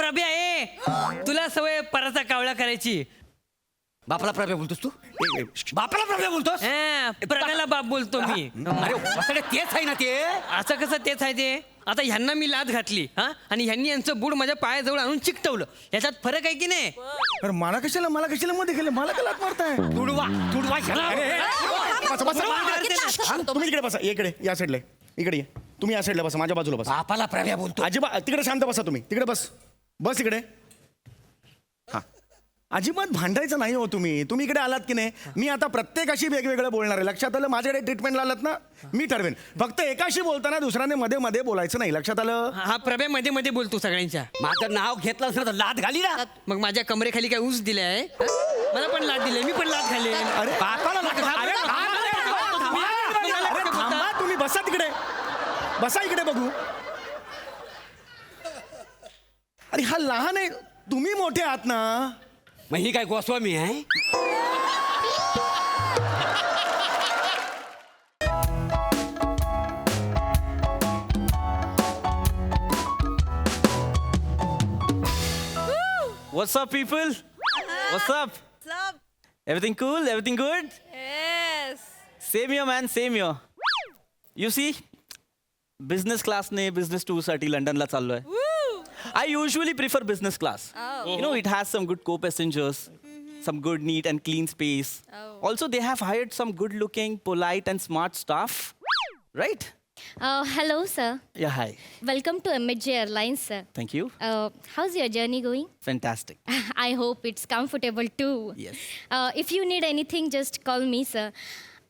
प्रभ्या ए तुला सवय पराचा कावळा करायची. बापाला प्रभ्या बोलतोस तू? बापाला प्रभ्या बोलतोस? प्रभ्याला बाप बोलतो मी. अरे वसडे तेच आहे ना ते. असं कसं तेच आहे ते. आता ह्यांना मी लाद घातली हा आणि ह्यांनी यांचं बूड माझ्या पायाजवळ आणून चिकटवलं. याच्यात फरक आहे की नाही? अरे मला कशाला मध्ये गेलं, मला का लात मारताय? तुडवा ह्याला. बसा, बसा. हा, तुम्ही इकडे बसा, इकडे या साईडला इकडे ये. तुम्ही या साईडला बसा, माझ्या बाजूला बसा. बापाला प्रभ्या बोलतो. अजिबात तिकडे शांत बसा, तुम्ही तिकडे बस इकडे. हा, अजिबात भांडायचं नाही हो तुम्ही इकडे आलात की नाही. मी आता प्रत्येकाशी वेगवेगळं बोलणार आहे. लक्षात आलं? माझ्याकडे ट्रीटमेंटला आलात ना, मी ठरवेन. फक्त एकाशी बोलताना दुसऱ्याने मध्ये मध्ये बोलायचं नाही. लक्षात आलं? हा प्रभ्या मध्ये मध्ये बोलतो सगळ्यांच्या. माझं नाव घेतलं असं तर लाद घाली ना. मग माझ्या कमरेखाली काय ऊस दिलाय? मला पण लाद दिले, मी पण लाद घालेन. अरे बापाला लाद घाल. अरे थांबा, तुम्ही बसा तिकडे. बसा इकडे बघू. अरे हा लहान आहे, तुम्ही मोठे आहात ना. मग ही काय गोस्वामी आहे? What's up, people? What's up? What's up? Everything cool? Everything good? Yes. Same here, man. Same here. You see, business class ने business tour साठी लंडनला चाललोय. Woo! I usually prefer business class. Oh. You know, it has some good co-passengers, some good, neat and clean space. Oh. Also, they have hired some good-looking, polite and smart staff. Right? Hello, sir. Yeah, hi. Welcome to MHJ Airlines, sir. Thank you. How's your journey going? Fantastic. I hope it's comfortable too. Yes. If you need anything, just call me, sir.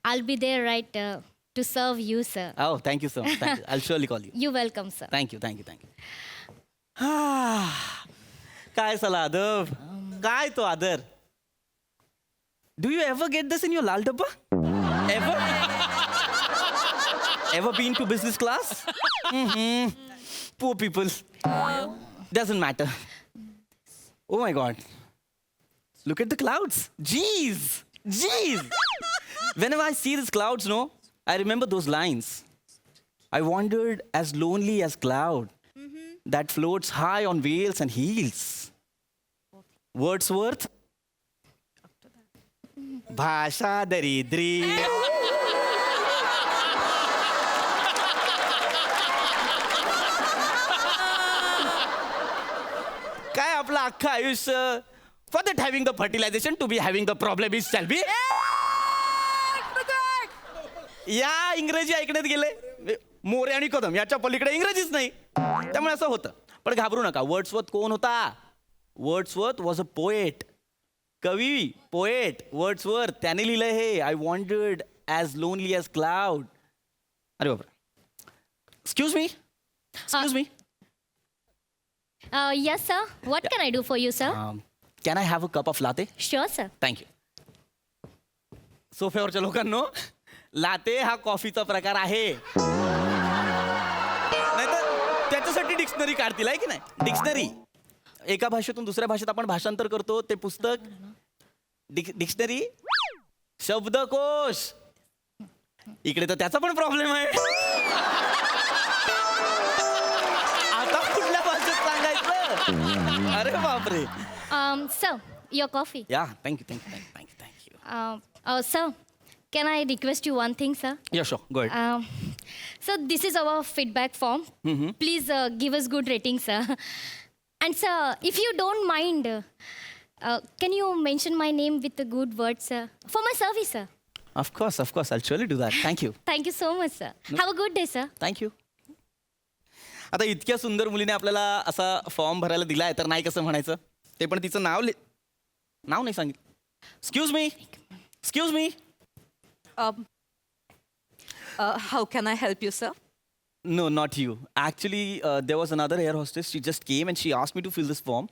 I'll be there right to serve you, sir. Oh, thank you so much. Thank you. I'll surely call you. You're welcome, sir. Thank you. काय साला आदर, काय तो आदर. Do you ever get this in your लाल डब्बा? Ever? Ever been to business class? Poor people. Doesn't matter. Oh my God. Look at the clouds. Jeez. Whenever I see these clouds, no, I remember those lines. I wandered as lonely as cloud that floats high on veils and heels. Wordsworth. भाषा दरिद्री. काय आपलं अख्खं आयुष्य for that having the fertilization to be having the problem is shall be. या इंग्रजी ऐकण्यात गेले मोरे आणि कदम याच्या पलीकडे इंग्रजीच नाही, त्यामुळे असं होतं. पण घाबरू नका. वर्ड्सवर्थ कोण होता? Wordsworth was a poet. कवी, पोएट वर्ड्सवर्थ. त्याने लिहिलंय हे, I wandered as lonely as cloud. अरे बापरे. Excuse me. Yes, sir. What can I do for you, sir? Can I have a cup of latte? Sure, sir. Thank you. सोफ्यावरच्या लोकांनो, latte हा कॉफीचा प्रकार आहे. नाहीतर त्याच्यासाठी डिक्शनरी काढतील आहे की नाही. डिक्शनरी एका भाषेतून दुसऱ्या भाषेत आपण भाषांतर करतो. ते पुस्तक डिक्शनरी, शब्दकोश. इकडे तर त्याचा पण प्रॉब्लेम आहे. आता कुठल्या भाषेत सांगायचं? अरे बापरे. Sir, your coffee. या thank you. Sir, can I request you one thing, sir? या sure, go ahead. So this is our feedback form. Please give us good rating, sir. And sir, if you don't mind, can you mention my name with a good word, sir, for my service, sir? Of course, I'll surely do that. Thank you. Thank you so much, sir. Have a good day, sir. Thank you. आता इतक्या सुंदर मुलीने आपल्याला असा form भरायला दिलाय तर नाही कसं म्हणायचं. ते पण तिचं नाव नाही सांगितलं. Excuse me. How can I help you, sir? No, not you. Actually, there was another air hostess. She just came and she asked me to fill this form.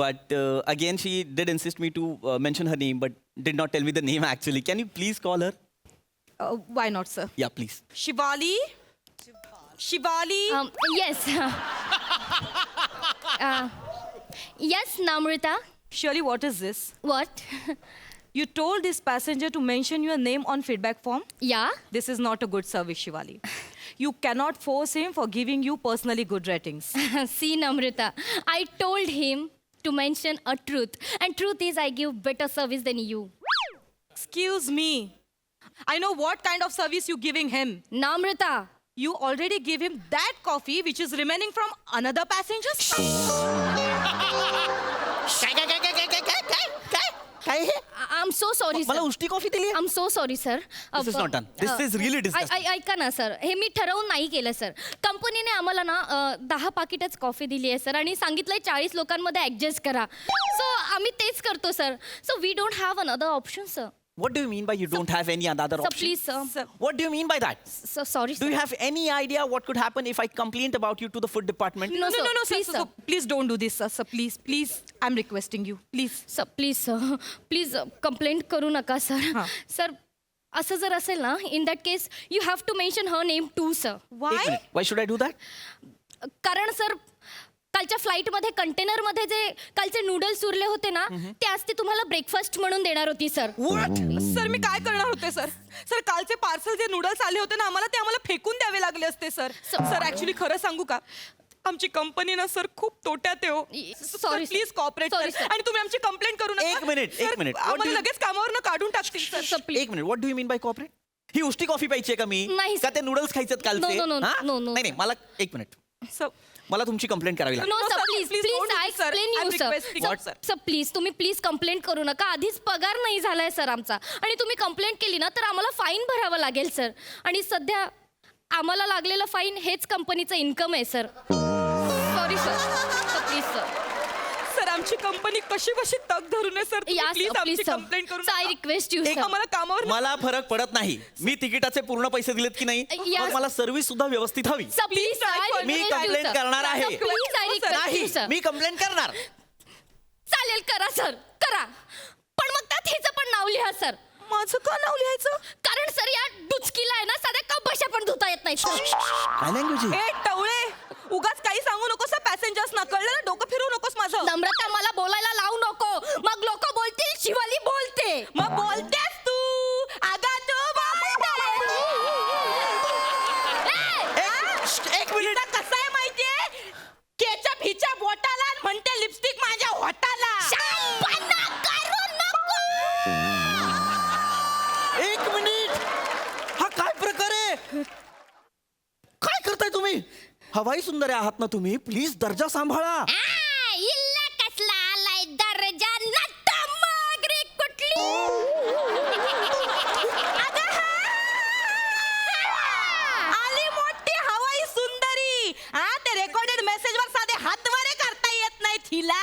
But again, she did insist me to mention her name, but did not tell me the name actually. Can you please call her? Why not, sir? Yeah, please. Shivali? Yes. Yes, Namrita. Shirley, what is this? What? You told this passenger to mention your name on feedback form? Yeah. This is not a good service, Shivali. You cannot force him for giving you personally good ratings. See, Namrata, I told him to mention a truth. And truth is I give better service than you. Excuse me. I know what kind of service you giving him. Namrata, You already give him that coffee which is remaining from another passenger's काय हे I'm so sorry, मला sir. उष्टी coffee दिली I'm so sorry, sir. This is not done. This is really disgusting. ऐका ना sir, हे मी ठरवून नाही केलं सर. कंपनीने आम्हाला ना 10 पाकिटच कॉफी दिली आहे सर आणि सांगितलंय 40 लोकांमध्ये ऍडजस्ट करा. सो आम्ही तेच करतो sir. So we don't have another option sir. What do you mean by you don't have any other sir option? Please sir. What do you mean by that? Sorry Do you have any idea what could happen if I complained about you to the food department? No, sir. sir, Please, sir, sir. please don't do this, sir. Sir, please. I'm requesting you. Please. Sir please complaint करू नका सर. हां. Sir असं जर असेल ना in that case you have to mention her name too sir. एक Why? minute. Why should I do that? कारण सर कालच्या फ्लाईटमध्ये कंटेनरमध्ये जे कालचे नूडल्स उरले होते ना ते आज ती तुम्हाला ब्रेकफास्ट म्हणून देणार होती सर. सर मी काय करणार होते सर. सर कालचे पार्सल जे नूडल्स आले होते ना आम्हाला ते आम्हाला फेकून द्यावे लागले असते सर. सर ऍक्च्युली खरं सांगू का आमची कंपनी ना सर खूप तोट्यात आहे हो. Sorry, please sir. Corporate Sorry, sir. आणि तुम्ही आमची कंप्लेंट करू नका. एक minute. Sir, What do आम्हाला you- लगेच कामावरनं काढून टाकतील सर. Sir, please. एक minute. What do you mean by cooperate? ही उष्टी कॉफी प्यायची आहे का मी? नाही, का sir. ते नूडल्स खायचे कालचे? No, no, no, हा? no, no. नाही मला एक मिनिट. सर मला तुमची कंप्लेंट करावी लागेल. No No, sir sir, please please please don't do I this, sir. Explain I'm you sir. requesting. What, sir? Sir please तुम्ही प्लीज कंप्लेंट करू नका. आधीच पगार नाही झालाय सर आमचा आणि तुम्ही कंप्लेंट केली ना तर आम्हाला फाईन भरावं लागेल सर. आणि सध्या आम्हाला लागलेलं फाईन हेच कंपनीचं इन्कम आहे sir. Sorry sir please sir. Sir आमची कंपनी कशी तग धरून आहे सर. या प्लीज सर आमची प्लीज सर. कंप्लेंट करू आय नका. रिक्वेस्ट यू एक सर. आम्हाला कामावर मला फरक पडत नाही. मी तिकिटाचे पूर्ण पैसे दिलेत की नाही Yes. मग मला सर्व्हिस सुद्धा व्यवस्थित हवी. Sir please try for me complaint करणार आहे. प्लीज आय रिक्वेस्ट यू नाही सर. मी कंप्लेंट करणार. चालेल करा सर करा. पण मग त्यात हिचं पण नाव लिहा सर. माझं का नाव लिहायचं. कारण सर या डुचकीला आहे ना साध्या कपाशा पण धुता येत नाही सर. काय लँग्वेज ए टवळे उगाच काही सांगू नकोस पॅसेंजर्स ना कळलं ना. डोकं फिरवू नकोस माझं. नम्रता मला बोलायला लावू नको. मग लोक बोलतील शिवाली बोलते. मग बोलतेस तू अगं तू एक मिनिट. कसं आहे माहितीये केचप हिच्या बोटाला आणि म्हणते लिपस्टिक माझ्या होटाला. शांतपणा करू नको. एक मिनिट. हा काय प्रकार आहे? काय करताय तुम्ही? हवाई सुंदर आहात ना तुम्ही. प्लीज दर्जा सांभाळा. इल्ला कसला आलाय दर्जा नटमागरी कुठली. आली मोठी हवाई सुंदरी. हा ते रेकॉर्डेड मेसेज वर साधे हातवारे करता येत नाही तिला.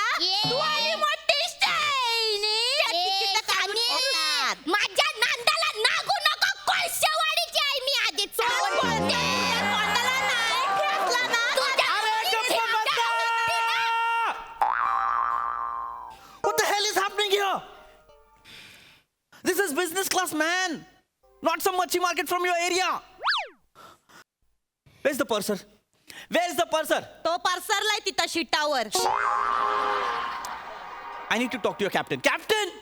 तू आली मोठी शाईनी. त्या तिकीटं काढून ठेवतात. माझ्या नांदाला नागू नको. कोळशावाडीची आहे मी आधीच. कोण बोलते? तोंडाला नाही ठेचला ना. What the hell is happening here? This is business class, man. Not some machi market from your area. Where's the purser? Where's the purser? तो परसरलाय तिथं शिटावर. I need to talk to your captain. Captain!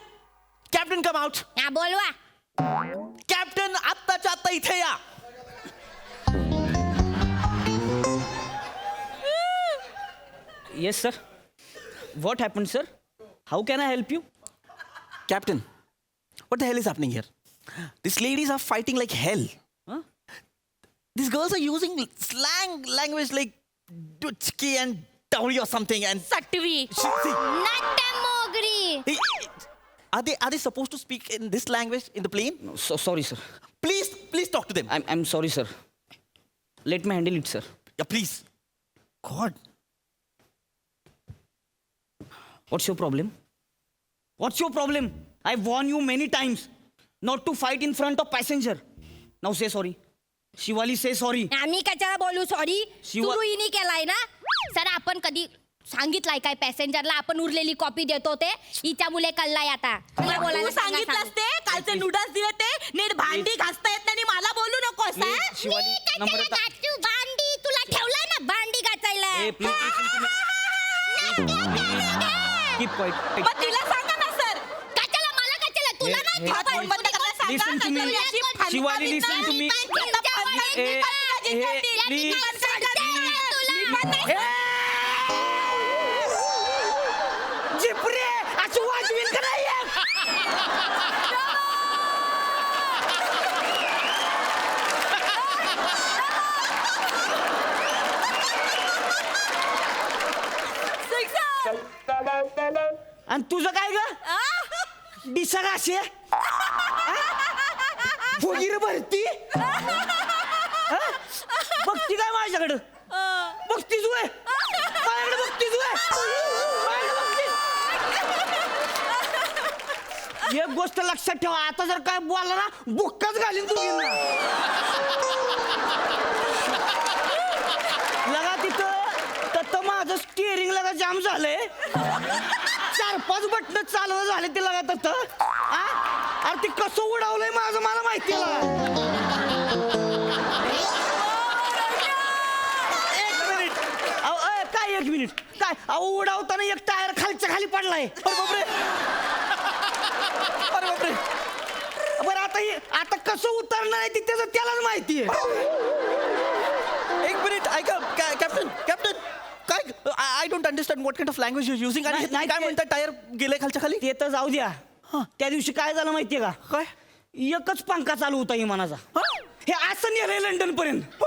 Captain, come out. हा बोलवा. Captain, आत्ताच्या आत्ता इथे या. Yes sir. What happen sir. How can I help you. Captain, what the hell is happening here? These ladies are fighting like hell. Huh? These girls are using slang language like duchki and dowry or something. And सटवी. see, नटमोगरी. are they supposed to speak in this language in the plane? Sorry sir. Please talk to them. I am sorry sir. Let me handle it sir. Yeah, please. God. What's your problem? What's your problem? I've warned you many times not to fight in front of passenger. Now say sorry. Shivali say sorry. आम्ही कशाला बोलू sorry. Shiva- सुरुईनी केलाय ना. Sir आपण कधी सांगितलंय काय पॅसेंजरला आपण उरलेली कॉपी देतो ते हिच्या मुले कळलाय आता. मला तू बोलायला सांगितलंस ते कालचे नूडल्स दिले ते नीट भांडी घासता येत नाही आणि मला बोलू नकोस हा? Please, शिवाली, नम्रता. तू भांडी तुला ठेवलाय ना भांडी घासायला. Hey, please listen to me. Keep quiet. मग तिला सांगा ना सर. कशाला मला कशाला तुला Hey, नाही hey, ठेवत. हात बंद करायला सांगा. Listen to me. नाहीतर अशी शिवाली, फालतू listen to me. आता Hey. माझी हे, साठी. मी- मी पण नाही. जिपरे अशी वाजवील का नाही आणि तुझं काय ग दिसा का असे फुगीर भरती बघती काय माझ्याकडं बघतीच वय माझ्याकडे बघतीच वय माझ्याकडे बघतीस. एक गोष्ट लक्षात ठेवा आता जर काय बोलला ना बुक्काच घालीन तुम्ही लगा तिथं माझं स्टिअरिंग लगा जाम झालंय 4-5 बटन चालवं झाले ते लगा तिथं अरे ते कसं उडावलंय माझं मला माहिती आहे काय 1 मिनिट काय अहो उडावताना एक टायर खालच्या खाली पडलाय अरे बापरे बरं आता कसं उतरणार आहे ते त्याचं त्यालाच माहिती आहे एक मिनिट ऐका कॅप्टन कॅप्टन काय I don't understand what kind of language you using आणि नाही, काय ते- म्हणतात टायर गेले खालच्या खाली ते तर जाऊ द्या त्या दिवशी काय झालं माहितीये का काय एकच पंखा चालू होता विमानाचा हे असं नेलंय लंडन पर्यंत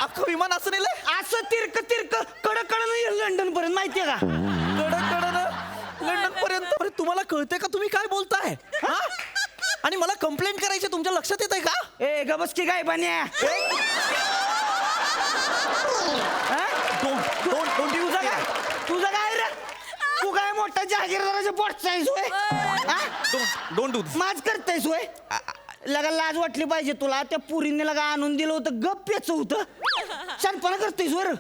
अख्खं विमान असं नेलंय असं तिरक कडकडं नेलं लंडन पर्यंत माहितीये का लंडन पर्यंत अरे तुम्हाला कळतंय का तुम्ही काय बोलताय हा? आणि मला कंप्लेंट करायची तुमच्या लक्षात येत आहे का ए गबस की काय बान्या तुझं काय रे तू काय मोठा जहागीरदाराच्या पोटचा आहेस होय डोंट डू माझ करतायस होय लगा लाज वाटली पाहिजे तुला त्या पुरीने लगा आणून दिलं होतं गप याच होतं शानपणा करतेस वर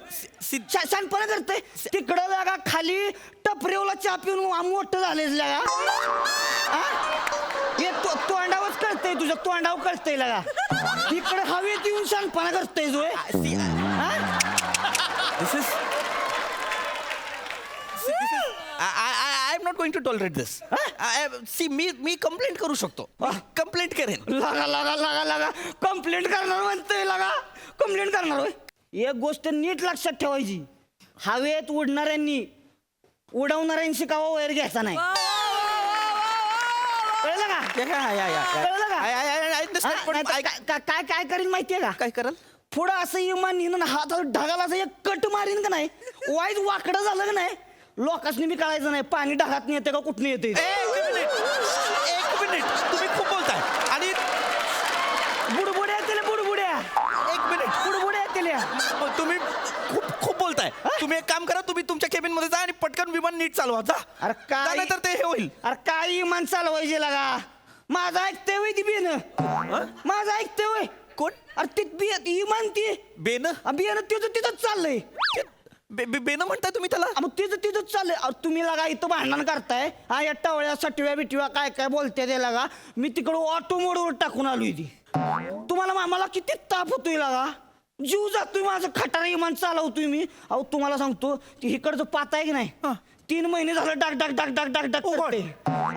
शानपणा करतय तिकडं लगा खाली टपरेवला चहा पिऊन मोठं झालेस लगा हे तोंडावरच कळतंय तुझ्या तोंडावर कळतंय लगा इकडं हवेत येऊन शानपणा करतोय होय this is I am not going to tolerate this see me complaint करू शकतो कंप्लेंट करेन लगा कंप्लेंट करणार म्हणतोय लगा कंप्लेंट करणार होय एक गोष्ट नीट लक्षात ठेवायची हवेत उडणाऱ्यांनी उडवणाऱ्यांशी कावा वैर घ्यायचा नाही कळलं का कळलं का काय काय करीन माहितीये का काय कराल पुढं असं इमान नेहून हात ढगाला असं एक कट मारीन का नाही वाईट वाकडं झालं का नाही लोकांनी मी कळायचं नाही पाणी ढगात येते का कुठनं येते एक मिनिट तुम्ही खूप बोलताय आणि बुडबुड्या येतील बुडबुड्या एक मिनिट बुडबुड्या येतील तुम्ही खूप बोलताय तुम्ही एक काम करा तुम्ही तुमच्या केबिन मध्ये जा आणि पटकन विमान नीट चालवा जा अरे काय तर ते हे होईल अरे काय इमान चालवायचे लागा माझं ऐकते वय ती बिन माझं ऐकते वय कोण अरे ती इमान ती बेन बियाणं तिथं तिथंच चाललंय बेन म्हणताय तुम्ही त्याला मग तिथं तिथंच चाललंय अहो, तुम्ही लागा इथं भांडण करताय हा या टवळ्या सटव्या बिटव्या काय काय बोलते ते लागा मी तिकडं ऑटो मोडवर टाकून आलोय ती तुम्हाला मला किती ताप होतोय लागा जीव जातोय माझं खटारा इमान चालवतोय मी अहो तुम्हाला सांगतो ती इकडचं पात आहे की नाही 3 महिने झालं डाक डाक डाक डाक डाक डाक करते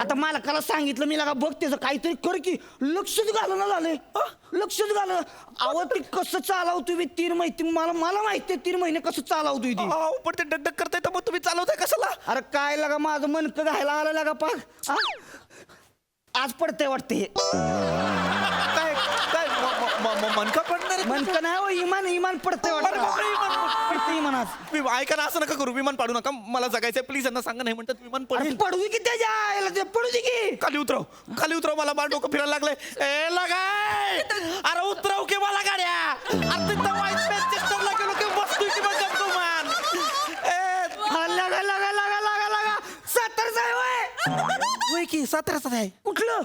आता मालकाला सांगितलं मी लागा बघ त्याचं काहीतरी कर की लक्षच घालणं झालंय लक्षच घाल अहो ती कसं चालवतोय मी 3 महिने मला माहिती 3 महिने कसं चालवतोय ती पण ते डगडग करताय तर मग तुम्ही चालवताय कशाला अरे काय लागा माझं मनकं घायला आलं लागा पाक आज पडतंय वाटते काय काय मनका पडणार मनकं नाही हो इमान पडतंय पडतंय इमान आज ऐका ना असं नका करू विमान पाडू नका मला जगायचंय प्लीज यांना सांगा नाही म्हणतात विमान अरे पडेल पडू दे की त्याच्या आईला ते पडू दे की खाली उतरव मला बाळ डोकं फिरायला लागलंय ए लगाय अरे उतरव की मला गाड्या अरे तिथं व्हाईट मॅनचेस्टरला गेलो की बसतोय की मग गप्पू मान हा, लागा सातारचा आहे होय. होय की साताऱ्याचं आहे कुठलं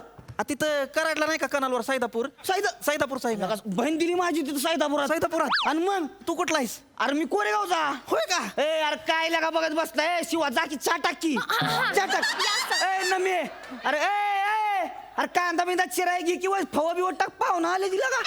तिथं कराडला नाही का कनालवर साईदापूर साईदापूर साहेब लगा, बहीण दिली माझी तिथं साईदापुरात आणि मग तू कुठला आहेस अरे मी कोरेगावचा होय का ए अरे काय लागा बघत बसलाय शिवा जा की चा टाक की चा टाक ए नमे अरे कांदा बिंदा चिराय घे किंवा फवा बिवा टाक पाहुणा आले दिला का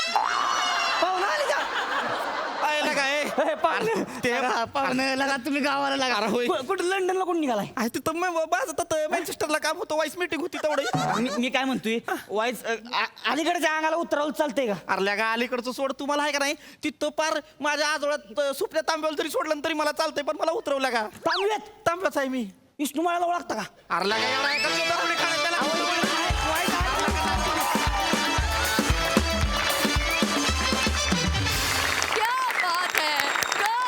पाहुणा आले का काय पाहुणे लगा तुम्ही गावाला अरे लागा होय. कुठं लंडनला कोण निघालाय आहे तिथं माझं मॅन्चेस्टरला काम होतं वाईस मीटिंग होती तेवढं. मी काय म्हणतोय वाईज अलीकडच्या अंगाला उतरावलं चालतंय का अरल्या का अलीकडचं सोड तुम्हाला आहे का नाही तिथं पार माझ्या आजोळ्यात सुपल्या तांब्यावर जरी सोडलं तरी मला चालतंय, पण मला उतरवल्या का तांबव्यात तांब्याच आहे मी. विष्णू मला ओळखता का अरल्या का एवढा एका दारुडे खाण्यात त्याला. क्या बात है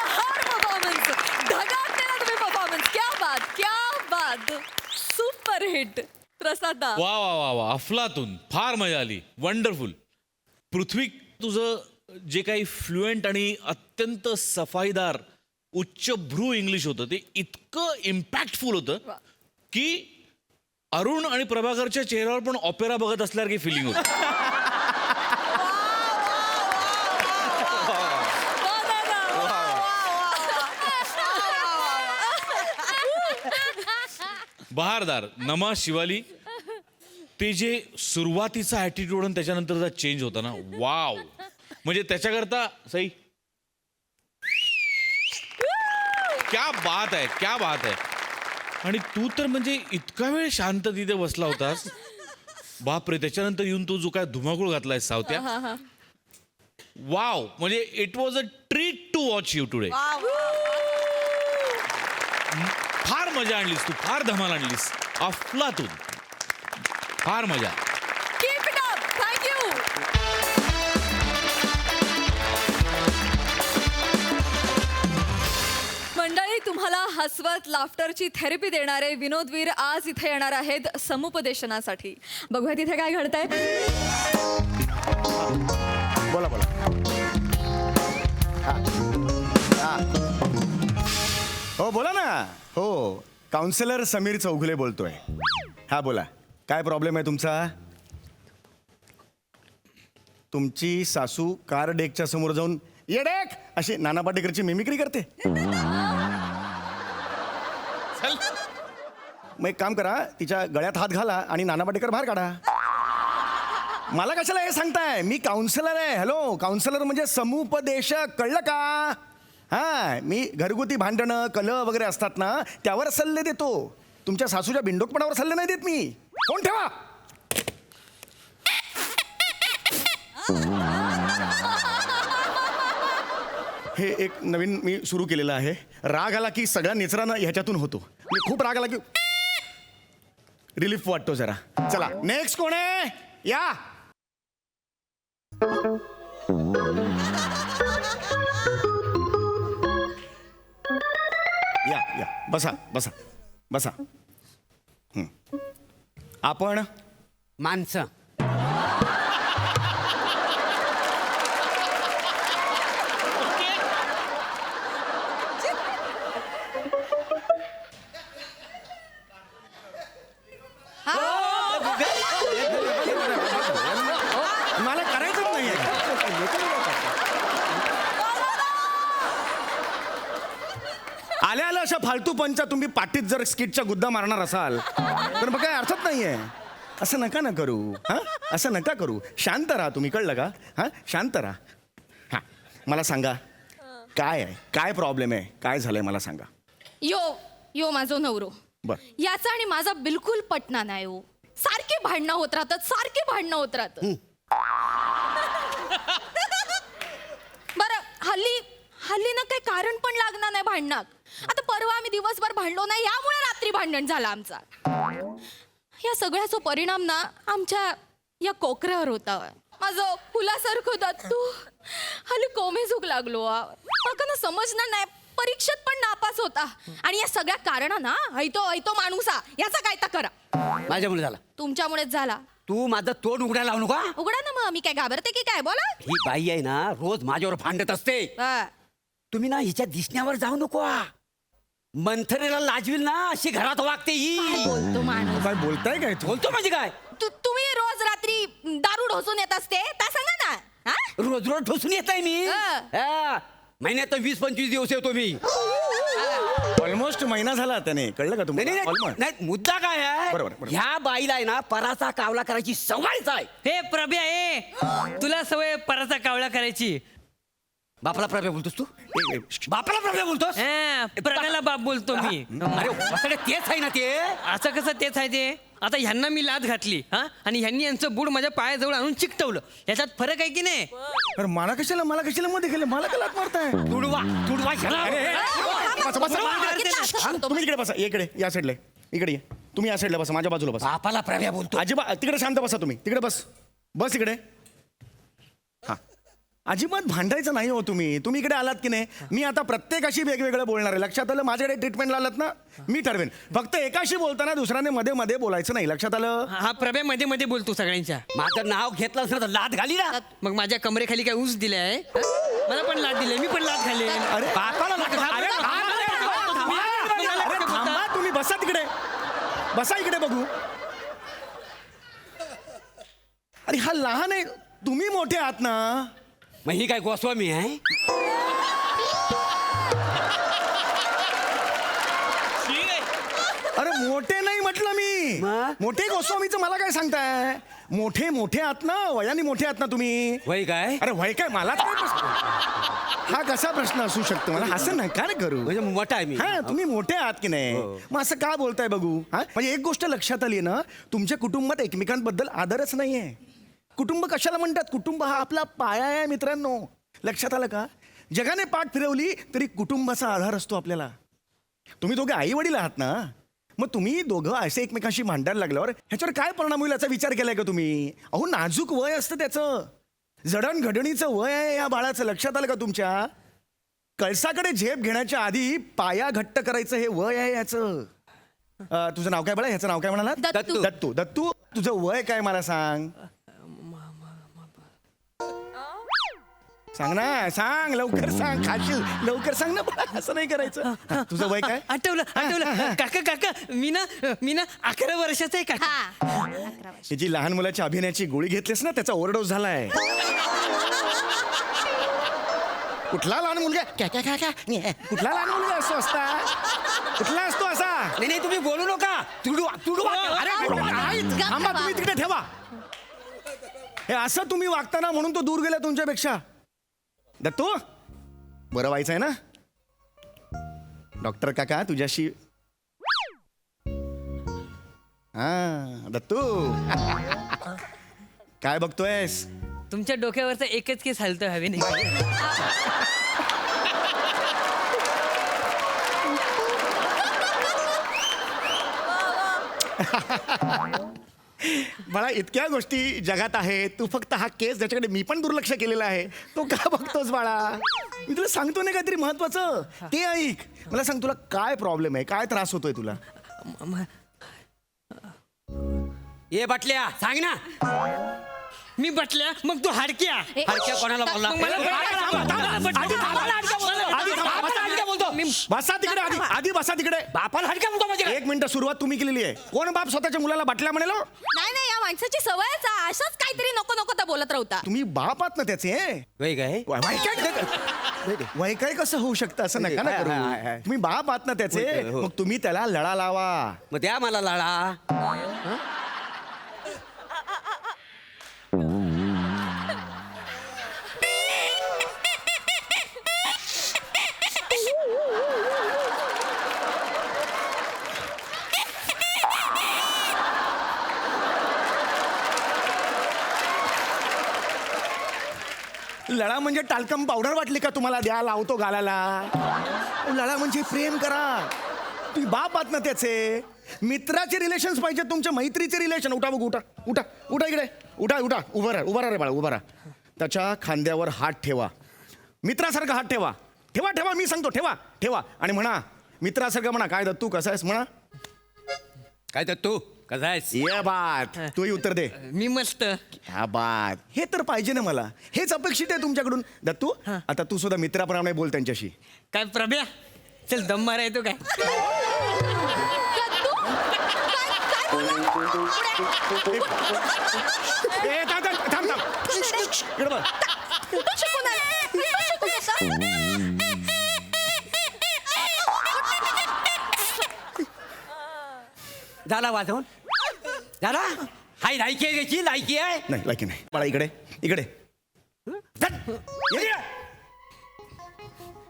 हर परफॉर्मन्स धगाकलेला तुम्ही परफॉर्मन्स क्या बात सुपर हिट प्रसाद वा वा वा वा अफलातून फार मजा आली वंडरफुल. पृथ्वी तुझं जे काही फ्लुएंट आणि अत्यंत सफाईदार उच्चभ्रू इंग्लिश होतं ते इतकं इम्पॅक्टफुल होतं की अरुण आणि प्रभाकरच्या चेहऱ्यावर पण ऑपेरा बघत असल्यासारखी फिलिंग होती. बहारदार नमा शिवाली ते जे सुरुवातीचा ॲटिट्यूड आणि त्याच्यानंतरचा चेंज होता ना वाव म्हणजे त्याच्याकरता सई क्या बात आहे क्या बात आहे. आणि तू तर म्हणजे इतका वेळ शांत तिथे बसला होतास बापरे. त्याच्यानंतर येऊन तू जो काय धुमाकूळ घातलाय सावत्या वाव म्हणजे it was a treat to watch you today. फार मजा आणलीस तू फार धमाल आणलीस अफलातून फार मजा. Keep it up thank you. मंडळी तुम्हाला हसवत लाफ्टरची थेरपी देणारे विनोदवीर आज इथे येणार आहेत समुपदेशनासाठी. बघूया तिथे काय घडतंय. बोला बोला. हो बोला ना. हो काउन्सिलर समीर चौगुले बोलतोय. हा बोला काय प्रॉब्लेम आहे तुमचा. तुमची सासू कार डेकच्या समोर जाऊन येडेक अशी नाना पाटेकरची मिमिक्री करते. मग एक काम करा तिच्या गळ्यात हात घाला आणि नाना पाटेकर बाहेर काढा. मला कशाला हे सांगताय. मी काउन्सिलर आहे. हॅलो काउन्सिलर म्हणजे समुपदेशक कळलं का. हा मी घरगुती भांडणं कलह वगैरे असतात ना त्यावर सल्ले देतो. तुमच्या सासूच्या बिंडोकपणावर सल्ले नाही देत मी. कोण ठेवा. हे एक नवीन मी सुरू केलेलं आहे. राग आला की सगळा निचरानं ह्याच्यातून होतो. मी खूप राग आला की रिलीफ वाटतो जरा. चला नेक्स्ट कोण आहे या. या या बसा बसा बसा. आपण माणसं मला करायचंच नाहीये. आल्या आल्या अशा फालतू पंचा तुम्ही पाठीत जर स्किटच्या गुद्दा मारणार असाल तर मग काय अर्थच नाहीये. असं नका ना करू. हा असं नका करू. शांत राहा तुम्ही कळलं का. हा शांत राहा. हा मला सांगा काय आहे काय प्रॉब्लेम आहे काय झालंय मला सांगा. यो माझो नवरो बर याचा आणि माझा बिलकुल पटना नाही हो. सारखे भांडणं होत राहतात. बरं हल्ली ना काही कारण पण लागणार नाही भांडणात. आता परवा आम्ही दिवसभर भांडलो नाही यामुळे रात्री भांडण झालं आमचा. या सगळ्याचा परिणाम ना आमच्या या कोकऱ्यावर होता. माझं फुलासारखं दत्तू हल्ली कोमेजूक लागलो. मला ना समजणार नाही. परीक्षेत पण नापास होता आणि या सगळ्या कारणांना ऐतो माणूसा याचा काय तर करा. माझ्यामुळे झाला. तुमच्यामुळेच झाला. तू माझं तोंड उघडायला लावू नका. उघडा ना मग. मी काय घाबरते की काय बोला. ही बाई आहे ना रोज माझ्यावर भांडत असते. हा. तुम्ही ना हिच्या दिसण्यावर जाऊ नको. मंथरेला लाजवील ना अशी घरात वागते काय ही. बोलतो माणूस. काय बोलताय काय तू. बोलतो म्हणजे काय तुम्ही रोज रात्री दारू ढोसून येत असते त्या सांगा ना. हा? रोज रोज ठोसून येत आहे मी. हा. महिन्यात 20-25 दिवस येतो मी. ऑलमोस्ट महिना झाला त्याने कळलं का नाही तुम्हाला. नाही, Almost. नाही मुद्दा काय आहे बरोबर, बरोबर. ह्या बाईला आहे ना पराचा कावला करायची सवयच आहे. हे प्रभ्या तुला सवय पराचा कावळा करायची. बापाला प्रभ्या बोलतोस तू बापाला प्रभ्या बोलतोस प्रज्ञाला बाप बोलतो मी अरे वसाडे तेच आहे ना ते असं कसं तेच आहे ते आता ह्यांना मी लाद घातली हा आणि ह्यांनी यांचं बूड माझ्या पायाजवळ आणून चिकटवलं याच्यात फरक आहे की नाही अरे मला कशाला मध्ये गेलं मला का लात मारताय तुडवा ह्याला. बसा, बसा. तुम्ही इकडे बसा इकडे या साईडला इकडे ये. तुम्ही या साईडला बसा माझ्या बाजूला बसा बापाला प्रभ्या बोलतो अजिबात तिकडे शांत बसा तुम्ही तिकडे बस इकडे हा अजिबात भांडायचं नाही हो तुम्ही इकडे आलात की नाही मी आता प्रत्येकाशी वेगवेगळं बोलणार आहे लक्षात आलं माझ्याकडे ट्रीटमेंटला आलात ना मी ठरवेन फक्त एकाशी बोलताना दुसऱ्याने मध्ये मध्ये बोलायचं नाही लक्षात आलं हा प्रभ्या मध्ये मध्ये बोलतो सगळ्यांच्या माझं नाव घेतलं असं तर लाद घाली ना मग माझ्या कमरेखाली काय ऊस दिलाय मला पण लाद दिले मी पण लाद खाल्ले अरे बापाला लाद घाल. अरे थांबा तुम्ही बसा तिकडे बसा इकडे बघू अरे हा लहान आहे तुम्ही मोठे आहात ना मग ही काय गोस्वामी आहे अरे मोठे नाही म्हटलं मी मग? मोठे गोस्वामीचं मला काय सांगताय मोठे आहात ना वयाने मोठे आहात ना तुम्ही वय काय अरे वय काय मला काय प्रश्न हा कसा प्रश्न असू शकतो मला असं नका रे करू म्हणजे मोठा आहे मी हा तुम्ही मोठे आहात की नाही मग असं का बोलताय बघू हा म्हणजे एक गोष्ट लक्षात आली ना तुमच्या कुटुंबात एकमेकांबद्दल आदरच नाहीये कुटुंब कशाला म्हणतात कुटुंब हा आपला पाया आहे मित्रांनो लक्षात आलं का जगाने पाठ फिरवली तरी कुटुंबाचा आधार असतो आपल्याला तुम्ही दोघे आई वडील आहात ना मग तुम्ही दोघं असे एकमेकांशी भांडायला लागल्यावर ह्याच्यावर काय परिणाम होईल याचा विचार केलाय का तुम्ही अहो नाजूक वय असतं त्याचं जडणघडणीचं वय आहे या बाळाचं लक्षात आलं का तुमच्या कळसाकडे झेप घेण्याच्या आधी पाया घट्ट करायचं हे वय आहे याचं तुझं नाव काय बाळा ह्याचं नाव काय म्हणाला दत्तू. दत्तू दत्तू तुझं वय काय मला सांग सांग ना सांग लवकर सांग खाशील लवकर सांग ना बाळा, असं नाही करायचं हा, तुझं वय काय आठवलं काका मी ना 11 वर्षाचा आहे काका त्याची लहान मुलाच्या अभिनयाची गोळी घेतलीस ना त्याचा ओव्हरडोस झालाय कुठला लहान मुलगा कुठला लहान मुलगा असतो असता कुठला असतो असा नाही तुम्ही बोलू नका तुडवा अरे थांबा तुम्ही तिकडे ठेवा हे असं तुम्ही वागताना म्हणून तो दूर गेला तुमच्यापेक्षा दत्तू बरं व्हायचं आहे ना डॉक्टर काका तुझ्याशी हा दत्तू काय बघतोयस तुमच्या डोक्यावरचा एकच केस हलतोय हवेने मला इतक्या गोष्टी जगात आहेत तू फक्त हा केस ज्याच्याकडे मी पण दुर्लक्ष केलेला आहे तो का बघतोस बाळा मी तुला सांगतो ना काहीतरी महत्वाचं ते ऐक मला सांग तुला काय प्रॉब्लेम आहे काय त्रास होतोय तुला ये बाटल्या सांग ना मी बटल्या मग तू हाडक्या हरक्या कोणाला बोलला मग मला बसा तिकडे आधी बसा तिकडे बापाला हडक्या बोलतो माझ्या एक मिनिट सुरुवात तुम्ही केलेली आहे कोण बाप स्वतःच्या मुलाला बाटल्या म्हणेल नाही या माणसाची सवयच आहे. अशाच काहीतरी नको नको तर बोलत राहता तुम्ही बाप आहात ना त्याचे वय काय वय काय कसं होऊ शकतं असं नका ना करू तुम्ही बाप आहात ना त्याचे हो. मग तुम्ही त्याला लळा लावा मग द्या मला लाळा लळा म्हणजे टाल्कम पावडर वाटली का तुम्हाला द्या लावतो गालाला लळा म्हणजे प्रेम करा तुम्ही बाप आहात ना त्याचे मित्राचे रिलेशन्स पाहिजे तुमच्या मैत्रीचे रिलेशन उठा बघू उठा इकडे उठा उभा राहा रे बाळा उभा राहा त्याच्या खांद्यावर हात ठेवा मित्रासारखा हात ठेवा मी सांगतो ठेवा आणि म्हणा मित्रासारखं म्हणा काय दत्तू कसा आहेस म्हणा काय तर तू कसा आहेस ये बात तूही उत्तर दे मी मस्त ह्या बात हे तर पाहिजे ना मला हेच अपेक्षित आहे तुमच्याकडून दत्तू आता तू सुद्धा मित्राप्रमाणे बोल त्यांच्याशी काय प्रभ्या चल दम मारा येतो काय ए, थांब इकडे बघ. झाला वाजवून झाला हाय लायकी आहे त्याची लायकी आहे नाही लायकी नाही बाळा इकडे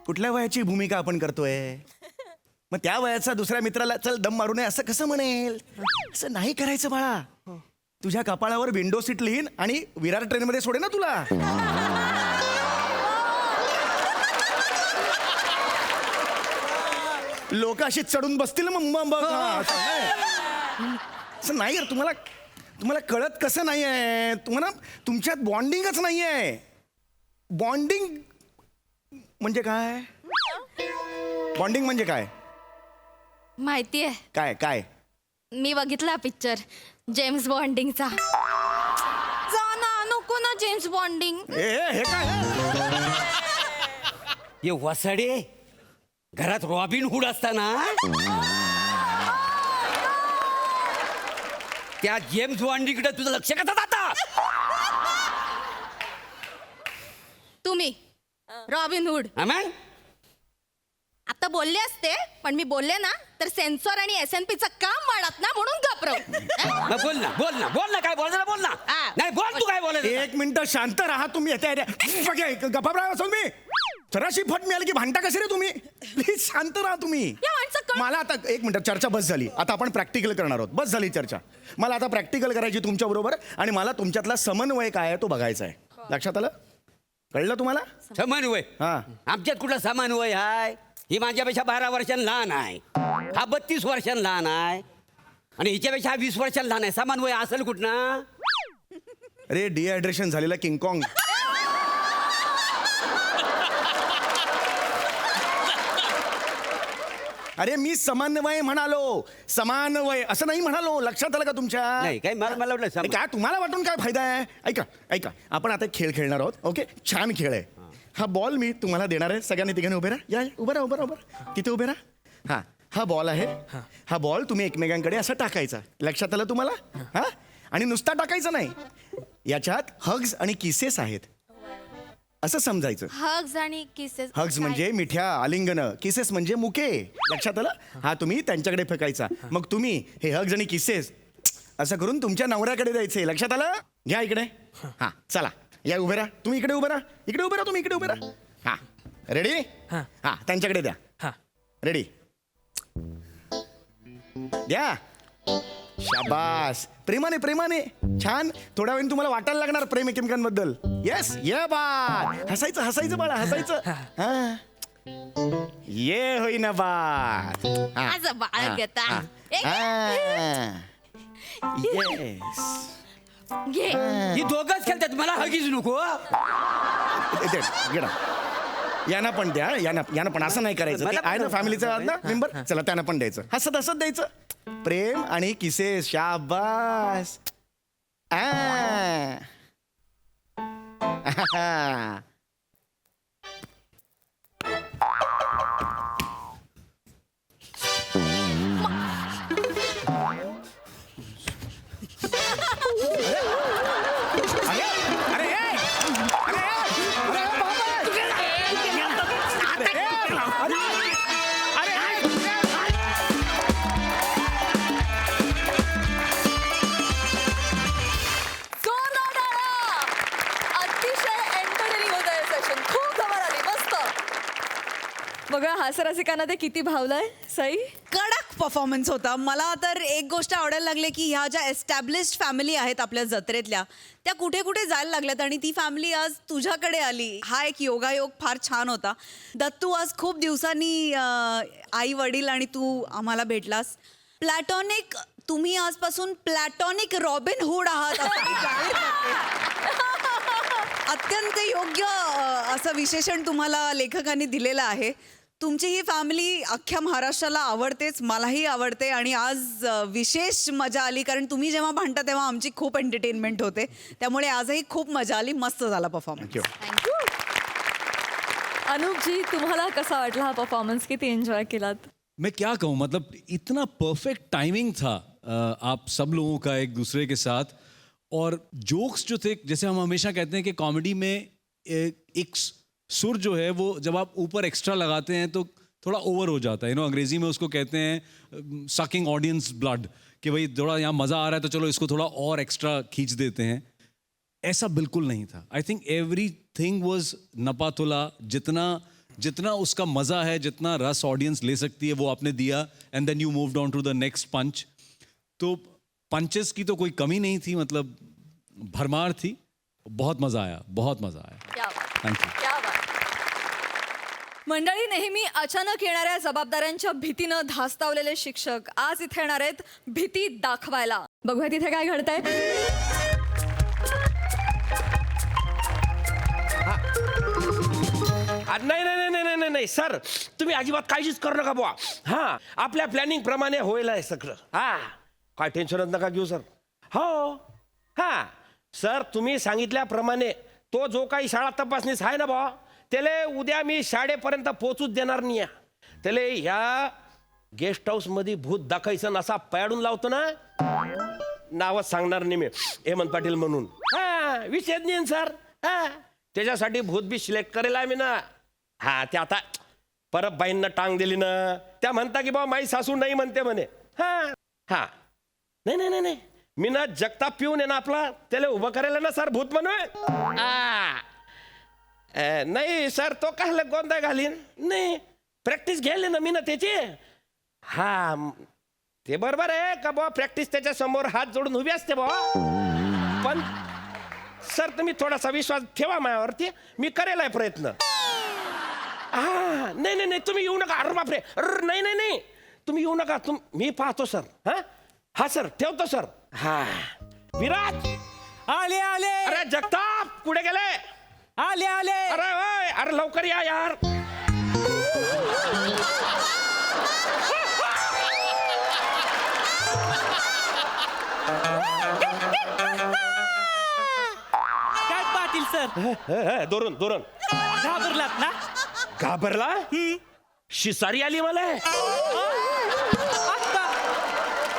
कुठल्या वयाची भूमिका आपण करतोय? मग त्या वयाचा दुसऱ्या मित्राला चल दम मारू नये असं कसं म्हणेल? असं नाही करायचं बाळा. तुझ्या कपाळावर विंडो सीट लिहीन आणि विरार ट्रेनमध्ये सोडे ना तुला. लोक अशी चढून बसतील मग बघ. असं नाही यार. तुम्हाला कळत कसं नाही आहे? तुम्हाला तुमच्यात बॉन्डिंगच नाही आहे. बॉन्डिंग म्हणजे काय? बॉन्डिंग म्हणजे काय? माहितीये, काय काय? मी बघितला पिक्चर जेम्स बॉन्डिंगचा. जा ना, नको ना जेम्स बॉन्डिंग. हे काय? ये वसाडे, घरात रॉबिन हुड असताना त्या जेम्स बॉन्डीकडे तुझं लक्ष कसं जातं? तुम्ही रॉबिन हुड मग आता बोलले असते, पण मी बोलले ना तर सेन्सॉर आणि SNP चं काम वाढत ना, म्हणून घाबरव. बोल ना काय बोलायला बोल ना. हा. नाही बोल तू काय बोलायला. एक मिनिट शांत राहा तुम्ही. गप्पा असून मी जराशी फट मिळाली की भांडता कसे रे तुम्ही? प्लीज शांत राहा तुम्ही. या माणसं मला आता एक मिनिट, चर्चा बस झाली. आता आपण प्रॅक्टिकल करणार आहोत. बस झाली चर्चा. मला आता प्रॅक्टिकल करायची तुमच्या बरोबर आणि मला तुमच्यातला समन्वय काय आहे तो बघायचा आहे. लक्षात आलं? कळलं तुम्हाला? समन्वय? हा. आमच्यात कुठला समन्वय आहे? ही माझ्यापेक्षा 12 वर्षांनी लहान आहे, हा 32 वर्षांनी लहान आहे आणि हिच्यापेक्षा हा 20 वर्षांनी लहान आहे. समन्वय असेल कुठं? अरे डिहायड्रेशन झालेला किंगकॉंग. अरे मी समन्वय म्हणालो, समानवय असं नाही म्हणालो. लक्षात आलं का तुमच्या? नाही काय मला वाटलं अरे काय तुम्हाला वाटून काय फायदा आहे? ऐका आपण आता खेळ खेळणार आहोत. ओके, छान खेळ आहे हा. बॉल मी तुम्हाला देणार आहे. सगळ्यांनी तिघांनी उभे राहा. या उभं राहा. तिथे उभे राहा. हा बॉल आहे. हा बॉल तुम्ही एकमेकांकडे असं टाकायचा. लक्षात आलं तुम्हाला? हा. आणि नुसता टाकायचा नाही, याच्यात हग्स आणि किसेस आहेत असं समजायचं. हग्स आणि किसेस. हग्स म्हणजे मिठ्या आलिंगनं, किसेस म्हणजे मुके. लक्षात आलं? हा तुम्ही त्यांच्याकडे फेकायचा. मग तुम्ही हे हग्स आणि किसेस असं करून तुमच्या नवऱ्याकडे द्यायचे. लक्षात आलं? घ्या इकडे. हा चला या उभे राहा. तुम्ही इकडे उभे राहा. तुम्ही इकडे उभे राहा. हा रेडी? हा त्यांच्याकडे द्या. हा. रेडी? द्या. शाबास. प्रेमाने छान. थोड्या वेळ तुम्हाला वाटायला लागणार प्रेम एकमेकांबद्दल. येस ये बाळ. हसायचं बाळा, हसायचं. हा ये होईना बाळ. आज बाळ घेता. येस. घे. ही दोघंच खेळतात, मला हगीच नको. यांना पण द्या. यांना पण. असं नाही करायचं. ते आहे ना फॅमिलीचा मेंबर. चला त्यांना पण द्यायचं. हसत द्यायचं. प्रेम आणि किसेस. शाबास. बघा हास्यरसिकांना ते किती भावलंय. सई कडक परफॉर्मन्स होता. मला तर एक गोष्ट आवडायला लागली की ह्या ज्या एस्टॅब्लिश्ड फॅमिली आहेत आपल्या जत्रेतल्या, त्या कुठे कुठे जायला लागल्यात आणि ती फॅमिली आज तुझ्याकडे आली. हा एक योगायोग फार छान होता. दत्तू, आज खूप दिवसांनी आई वडील आणि तू आम्हाला भेटलास. प्लॅटॉनिक, तुम्ही आजपासून प्लॅटॉनिक रॉबिन हुड आहात असं मी जाहीर करते. अत्यंत योग्य असं विशेषण तुम्हाला लेखकांनी दिलेलं आहे. तुमची ही फॅमिली अख्ख्या महाराष्ट्राला आवडतेच, मलाही आवडते आणि आज विशेष मजा आली कारण तुम्ही जेव्हा भांडता तेव्हा आमची खूप एंटरटेनमेंट होते. त्यामुळे आजही खूप मजा आली. मस्त झाला परफॉर्मन्स. थँक्यू. अनूप जी, तुम्हाला कसा वाटला हा परफॉर्मन्स? किती एंजॉय केलात? मैं क्या कहूँ, मतलब इतना परफेक्ट टाइमिंग था आप सब लोगों का एक दूसरे के साथ. और जोक्स जो थे, जैसे हम हमेशा कहते हैं कि कॉमेडी में एक सुर जो है वो जब आप ऊपर एक्स्ट्रा लगाते हैं तो थोड़ा ओवर हो जाता है. अंग्रेजी में उसको कहते हैं सकिंग ऑडियंस ब्लड, कि भाई थोड़ा यहाँ मज़ा आ रहा है तो चलो इसको थोड़ा और एक्स्ट्रा खींच देते हैं. ऐसा बिल्कुल नहीं था. I think everything was नपातुला. जितना जितना उसका मजा है, जितना रस ऑडियंस ले सकती है, वो आपने दिया. And then you moved on to the next punch. तो पंचेस की तो कोई कमी नहीं थी, मतलब भरमार थी. बहुत मजा आया, बहुत मजा आया. क्या बात, थँक्यू. क्या बात. मंडळी, नेहमी अचानक येणाऱ्या जबाबदाऱ्यांच्या भीतीनं धास्तावलेले शिक्षक आज इथे येणार आहेत भीती दाखवायला. बघूया तिथे काय घडतंय. नाही नाही नाही नाही नाही नाही सर, तुम्ही अजिबात काळजीच करू नका बुवा. हा, आपल्या प्लॅनिंग प्रमाणे होईल आहे सगळं. हा, काय टेन्शनच नका घेऊ सर. हो, हा सर, तुम्ही सांगितल्याप्रमाणे तो जो काही शाळा तपासणीस आहे ना बुवा, त्याला उद्या मी शाळेपर्यंत पोहोचूच देणार नाही. त्याला ह्या गेस्ट हाऊस मध्ये भूत दाखायचं नसा पाडून लावतो ना, नावच सांगणार नाही मी, हेमंत पाटील म्हणून. हा, विषय नाही सर. हा, त्याच्यासाठी भूत बी सिलेक्ट करेल आहे मी ना. हा, ते आता परत बाईंना टांग दिली ना, त्या म्हणता की बाबा माई सासू नाही म्हणते म्हणे. हा हा, नाही नाही नाही नाही, मी ना जगताप पिऊन आहे ना आपला, त्याला उभं करायला ना सर भूत म्हणून. नाही सर, तो काय गोंधळ घालीन नाही, प्रॅक्टिस घ्यायला ना मी ना त्याची. हा, ते बरोबर आहे का बाबा, प्रॅक्टिस त्याच्या समोर हात जोडून उभी असते बाबा. पण सर, तुम्ही थोडासा विश्वास ठेवा माझ्यावरती, मी करेल आहे प्रयत्न. हा, नाही नाही नाही, तुम्ही येऊ नका. अरे बापरे, अरे नाही नाही नाही, तुम्ही येऊ नका. मी पाहतो सर. हा हा सर, ठेवतो सर. हा, विराज आले आले. अरे जगताप कुठे गेले? आले आले. अरे ओय, अरे लवकर या यार. काय पाटील सर, दोरण दोरण घाबरलात ना? घाबरला? शिसारी आली मला.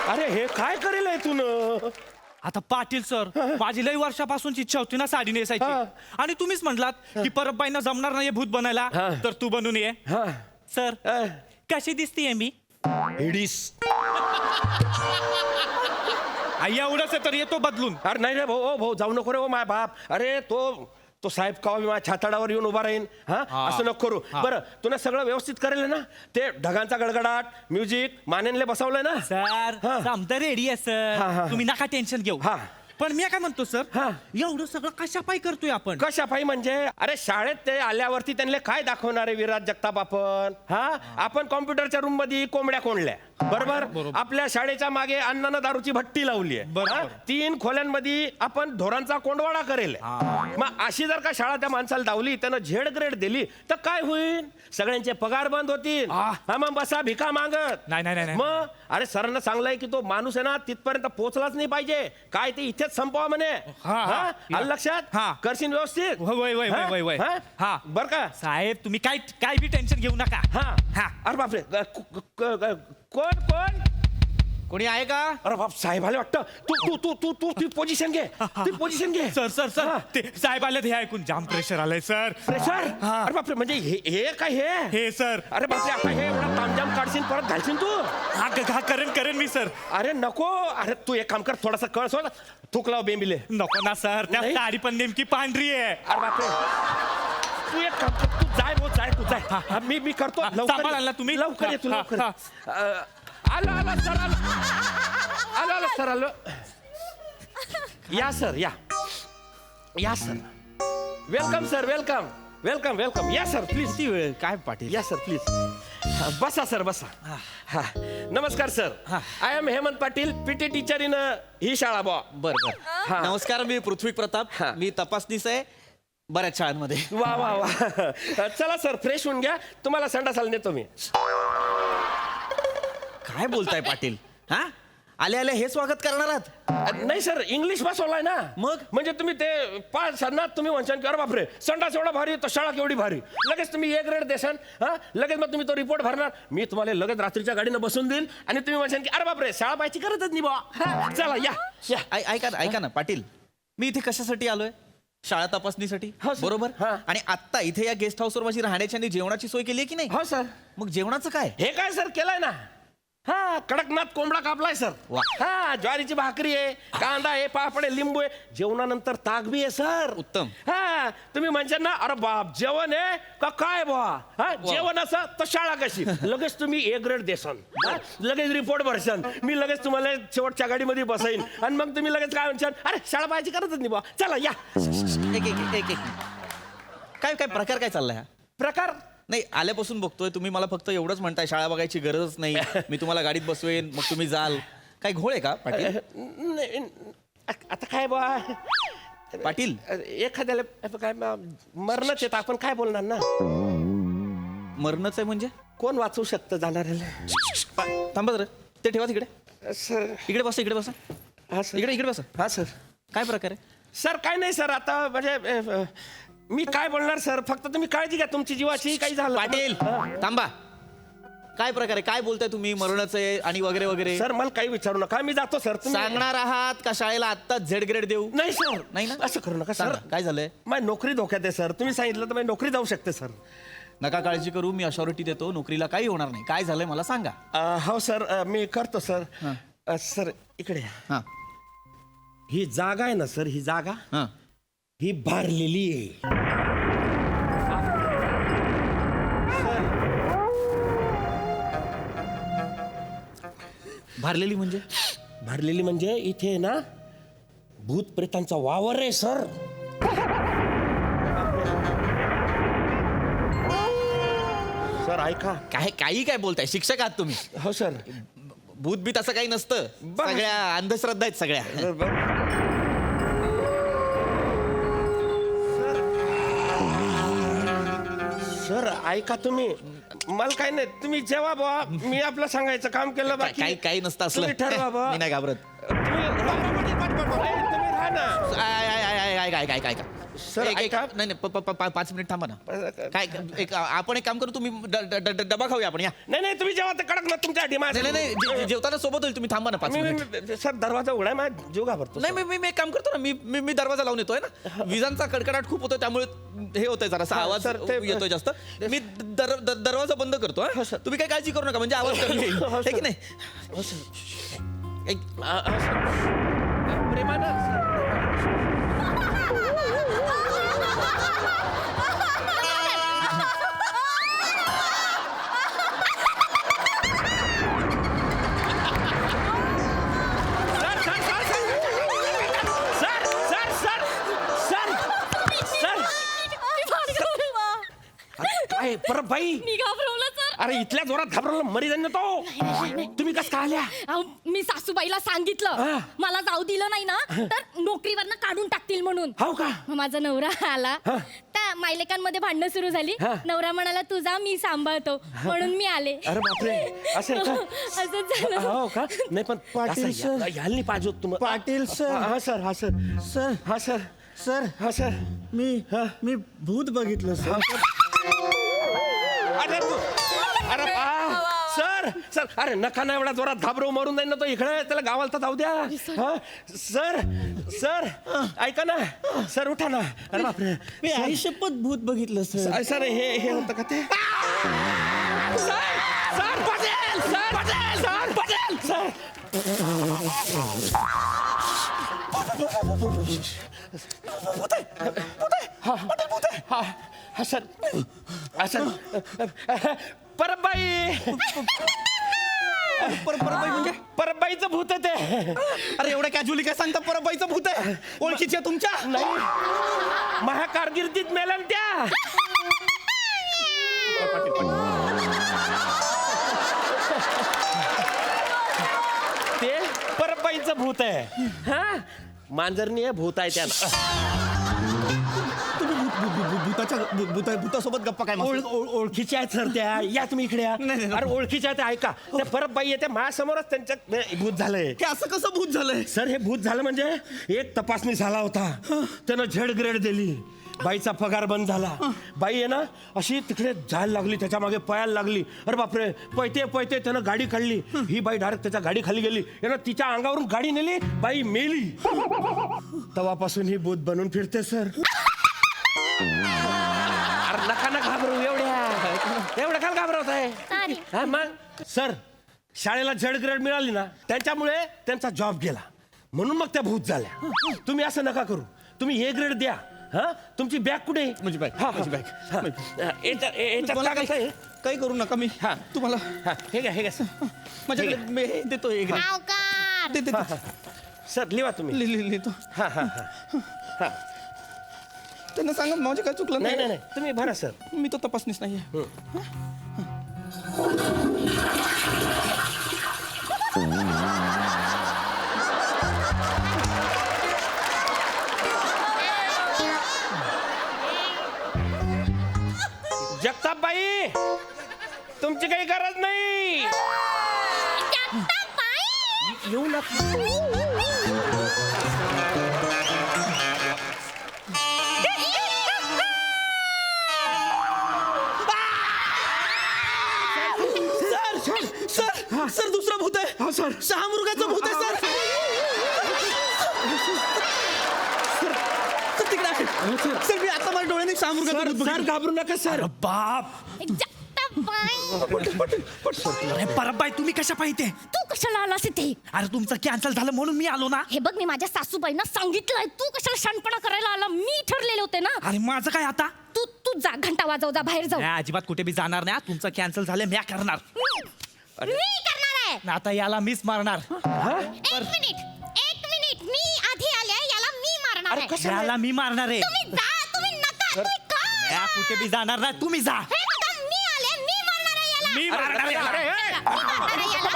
अरे हे काय करेल आहे तू? आता पाटील सर, माझी लई वर्षापासूनची इच्छा होती ना साडी नेसायची, आणि तुम्हीच म्हटलात की परबाईंना जमणार नाही भूत बनायला, तर तू बनून ये. सर, कशी दिसतीये मी? हेडीस. एवढंच तर येतो बदलून. अरे नाही रे भाऊ, भाऊ जाऊ नको रे हो माय बाप. अरे तो साहेब का माझ्या छाताडावर येऊन उभा राहीन. हा, असं नको करू. बरं, तुला सगळं व्यवस्थित करेल ना? ते ढगांचा गडगडाट, म्युझिक मानेनले बसवलंय ना सर? आमचं रेडी आहे सर, तुम्ही नका टेन्शन घेऊ. पण मी काय म्हणतो सर, एवढं सगळं कशापायी करतोय आपण? कशापायी म्हणजे? अरे शाळेत ते आल्यावरती त्यांना काय दाखवणार आहे विराज जगताप आपण? हा, आपण कॉम्प्युटरच्या रूम मध्ये कोंबड्या कोंडल्या, बरोबर? आपल्या शाळेच्या मागे अन्नानं दारूची भट्टी लावली आहे. 3 खोल्यांमध्ये आपण ढोरांचा कोंडवाडा करेल. मग अशी जर का शाळा त्या माणसाला दावली, त्यानं झेड ग्रेड दिली, तर काय होईल? सगळ्यांचे पगार बंद होतील. हा, मग बसा भिका मागत. नाही. मग अरे सरांना सांगलंय की तो माणूस आहे ना तिथपर्यंत पोहोचलाच नाही पाहिजे, काय ते इथेच संपवा म्हणे. आलं लक्षात? करशील व्यवस्थित? बर का साहेब, तुम्ही काय बी टेन्शन घेऊ नका. अरे बापरे, कोण कोणी आहे का? अरे बाप, साहेब आले वाटतं. तू पोझिशन घे, तू पोझिशन घे. सर, ते साहेब आले, हे ऐकून जाम प्रेशर आलंय सर. प्रेशर? अरे बापरे, म्हणजे हे काय हे सर? अरे बापरे, आता हे एवढा तामजाम काढशील, परत घालशील तू? करेन मी सर. अरे नको, अरे तू एक काम कर, थोडासा कळ सोड, थुकलाव बेंबिले. नको ना सर, त्या साडी पण नेमकी पांढरी आहे. अरे बापरे, तू एक काम कर, तू जाय. मी करतो. सांभाळाल ना तुम्ही? लवकर ये तू, लवकर. आलो सर. या सर, या सर. Welcome sir, welcome. या सर प्लीज. वेळ काय पाटील? या सर प्लीज. बसा सर, बसा. नमस्कार sir, I am Hemant Patil, PT teacher in ही शाळा बॉ. बर. नमस्कार, मी पृथ्वी प्रताप, मी तपासनीस आहे बऱ्याच शाळांमध्ये. वा. चला सर, फ्रेश होऊन घ्या, तुम्हाला संडासाला नेतो मी. काय बोलताय पाटील? हा, आले हे स्वागत करणार आहात? नाही सर, इंग्लिश बसवलाय ना. मग म्हणजे तुम्ही ते 5 सणात तुम्ही म्हणशाल की अरे बापरे, संडास एवढा भारी, तर शाळा केवढी भारी, लगेच तुम्ही A ग्रेड देशाल. हा, लगेच मग तुम्ही तो रिपोर्ट भरणार, मी तुम्हाला लगेच रात्रीच्या गाडीनं बसून देईन, आणि तुम्ही म्हणशाल की अरे बापरे, शाळा पाहायची गरजच नाही बा. चला या. ऐका ना पाटील, मी इथे कशासाठी आलोय? शाळा तपासणीसाठी, बरोबर? आणि आता इथे या गेस्ट हाऊसवर माझी राहण्याची आणि जेवणाची सोय केली आहे की नाही? हो सर. मग जेवणाचं काय? हे काय सर केलंय ना, हा कडकनाथ कोंबडा कापलाय सर हा ज्वारीची भाकरी आहे, कांदा आहे, पापड आहे, लिंबू आहे, जेवणानंतर ताक बी आहे सर. उत्तम. हा तुम्ही म्हणशाल ना अरे बाप जेवण आहे का काय बा, हा जेवण असं तर शाळा कशी, लगेच तुम्ही ए ग्रेड देसान, हा? लगेच रिपोर्ट भरसान, मी लगेच तुम्हाला शेवटच्या गाडीमध्ये बसाईन आणि मग तुम्ही लगेच काय म्हणशाल, अरे शाळा पाहायची गरजच नाही बा, चला या. एक काय काय प्रकार काय चाललाय हा प्रकार नाही आल्यापासून बघतोय तुम्ही मला फक्त एवढंच म्हणताय शाळा बघायची गरजच नाही, मी तुम्हाला गाडीत बसवेन मग तुम्ही जाल, काय घोळ आहे का पाटील? नाही, आता काय बा पाटील एखाद्याला काय मरणच येत, आपण काय बोलणार ना, मरणच आहे म्हणजे कोण वाचवू शकतं जाणाऱ्याला. थांबा जरा ते ठेवा तिकडे, सर इकडे बसा इकडे बसा, हा सर इकडे बसा. हा सर काय प्रकार आहे? सर काय नाही सर, आता म्हणजे मी काय बोलणार सर, फक्त तुम्ही काळजी घ्या तुमची जीवाची, काही झालं पाटील थांबा, काय प्रकार आहे, काय बोलताय तुम्ही, मरणच आहे आणि वगैरे वगैरे? सर मला काही विचारू नका, मी जातो सर. सांगणार आहात का शाळेला आत्ताच झेड ग्रेड देऊ? नाही सर, नाही ना, असं करू नका सर. सांगा, काय झालंय? माझी नोकरी धोक्यात आहे सर, तुम्ही सांगितलं तर माझी नोकरी जाऊ शकते सर. नका काळजी करू, मी अशॉरिटी देतो, नोकरीला काही होणार नाही. काय झालंय मला सांगा. हो सर मी करतो सर. सर इकडे हा ही जागा आहे ना सर, ही जागा हा ही भारलेली आहे. भारलेली म्हणजे? भरलेली म्हणजे इथे ना भूत प्रेतांचा वावर आहे सर. सर ऐका. काही काय बोलताय, शिक्षक आहात तुम्ही? हो सर. भूत बीत असं काही नसतं, सगळ्या अंधश्रद्धा आहेत सगळ्या. सर ऐका तुम्ही, मला काही नाही, तुम्ही जेव्हा बुवा मी आपलं सांगायचं काम केलं, बाकी काही नसतं असलं. तुम्ही ठरवा बुवा. मी नाही घाबरत. तुम्ही राहा ना. काय सर ऐका. नाही 5 मिनिट थांबा ना. काय आपण एक काम करू, तुम्ही डबा खाऊया आपण, या. नाही तुम्ही जेव्हा ते कडक ना तुमच्या डिमांड. नाही जेवताना सोबत होईल, तुम्ही थांबा ना 5 मिनिट. सर दरवाजा उघडा, माझा जीव घाबरतो. नाही मी एक काम करतो ना, मी दरवाजा लावून येतोय ना, विजांचा कडकडाट खूप होतो त्यामुळे हे होतंय जरासा आवाज येतोय जास्त. मी दरवाजा बंद करतो. तुम्ही काही काळजी करू नका, म्हणजे आवाज कमी येईल, है की नाही? प्रेमानं काय परत बाई, मी घाबरवलं सर. अरे इथल्या जोरात घाबरवलं, मरी जाईन ना तो. तुम्ही कसं काय आल्या? अहो, मी सासूबाईला सांगितलं मला जाऊ दिलं नाही ना तर नोकरीवरनं काढून टाकतील म्हणून. हो का? मग माझा नवरा आला, त्या मायलेकांमध्ये भांडणं सुरू झाली. नवरा म्हणाला तू जा, मी सांभाळतो, म्हणून मी आले. अरे बापरे, असं आहे का? असंच झालं. हो का? नाही पण पाटील सर. यायला नाही पाहिजे होतं तुम्हाला. पाटील सर. हा सर, हा सर, सर हा सर, सर हा सर. मी भूत बघितलं सर. अरे तू, अरे सर सर, अरे नका ना एवढा जोरात घाबरव, मरून जाईन ना तो. इकडे त्याला गावाला तर जाऊ द्या. हा सर सर ऐका ना सर, उठा ना. अरे बापरे, मी आयुष्यपत भूत बघितलं सर. सर हे होतं का ते? Sir sir Patel, sir Patel, sir Patel, sir. हा सर, हा सर. परबाई, परबाई म्हणजे? परबाईचं भूत आहे ते. अरे एवढ्या कॅज्युअली काय सांगता, परबाईचं भूत आहे? ओळखीच्या तुमच्या? नाही, महाकारगिर्दीत मेलन त्या. ते परबाईचं भूत आहे. हा मांजरणी आहे, भूत आहे त्याला. भूतासोबत गप्पा काय? ओळखीच्या आहेत सर त्या. या तुम्ही इकडे या. अरे ओळखीच्या आहेत, ऐका. त्या परत बाई येते माझ्यासमोरच, त्यांच्या भूत झालंय. हे असं कसं भूत झालंय? सर हे भूत झालं म्हणजे एक तपासणी झाला होता, त्यानं झेड ग्रेड दिली, बाईचा पगार बंद झाला. बाई आहे ना अशी तिकडे जायला लागली, त्याच्या मागे पळायला लागली. अरे बापरे, पळते त्यानं गाडी काढली. ही बाई डायरेक्ट त्याच्या गाडी खाली गेली. यानं तिच्या अंगावरून गाडी नेली, बाई मेली. तेव्हापासून ही भूत बनून फिरते सर. अरे नका ना घाबरू, एवढ्या काय घाबरवत आहे? मग सर शाळेला झेड ग्रेड मिळाली ना त्यांच्यामुळे त्यांचा जॉब गेला म्हणून मग त्या भूत झाल्या. तुम्ही असं नका करू, तुम्ही ए ग्रेड द्या. हा तुमची बॅग कुठे आहे? माझी बॅग, हा माझी बॅग. याच्यात मला टाकायचं आहे. काही करू नका. मी हा. तुम्हाला हा, हे घ्या हे घ्या. माझ्याकडे मी हे देतो एक सावकार. सर लिहा तुम्ही. लिहितो. हा हा हा. त्यांना सांगा माझे काय चुकलं नाही नाही नाही तुम्ही भरा सर. मी तो तपासणीच नाहीये. जगतापबाई तुमची काही गरज नाही. येऊ नका. सर दुसरा भूत आहे. सर शहामृगाचं भूत आहे सर. सर तिकडे आहे. सर मी आता माझ्या डोळ्याने शहामृगाचं भूत बघितलं. सर घाबरू नका सर. बाप अरे परबाई तुम्ही कशा पाहिजे? तू कशाला आलास इथे? अरे तुमचं कॅन्सल झालं म्हणून मी आलो ना. हे बघ, मी माझ्या सासूबाईंना सांगितलंय, तू कशाला शानपणा करायला आला? मी ठरलेले होते ना. अरे माझं काय आता? तू तू जा, घंटा वाजव, जा बाहेर जाऊ. नाही, अजिबात कुठे बी जाणार नाही. तुमचं कॅन्सल झालं मी करणार. मी करणार आहे. आता याला मीच मारणार. एक मिनिट, मी आधी आले, याला मी मारणार आहे. याला मी मारणार आहे. तुम्ही जा, तुम्ही नका, तुम्ही का? या कुठे बी जाणार नाही. तुम्ही जा. हे बघा, मी आले, मी मारणार आहे याला. मी मारणार आहे याला. मी मारणार आहे याला.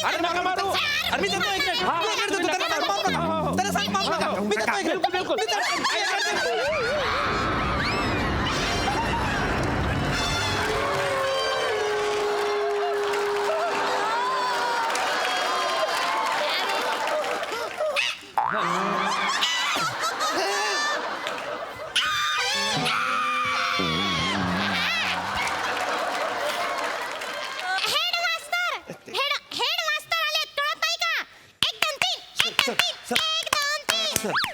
अरे नका मारू. अरे मी देतो एक मिनिट. मी एक मिनिट देतो. त्याला सांग मारू नका. त्याला सांग मारू नका. मी देतो एक मिनिट. बिलकुल. हेडमास्टर आले, कळत नाही का? 1 2 3 1 2 3